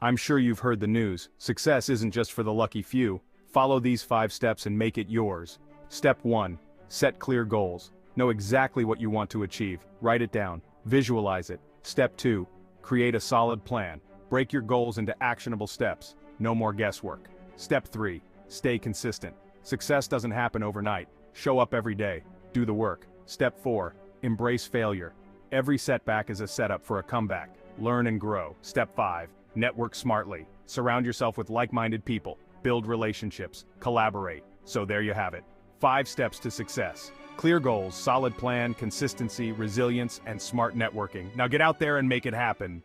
I'm sure you've heard the news. Success isn't just for the lucky few. Follow these 5 steps and make it yours. Step 1. Set clear goals. Know exactly what you want to achieve. Write it down. Visualize it. Step 2. Create a solid plan. Break your goals into actionable steps. No more guesswork. Step 3. Stay consistent. Success doesn't happen overnight. Show up every day. Do the work. Step 4. Embrace failure. Every setback is a setup for a comeback. Learn and grow. Step 5. Network smartly. Surround yourself with like-minded people. Build relationships. Collaborate. So there you have it. 5 steps to success. Clear goals, solid plan, consistency, resilience, and smart networking. Now get out there and make it happen.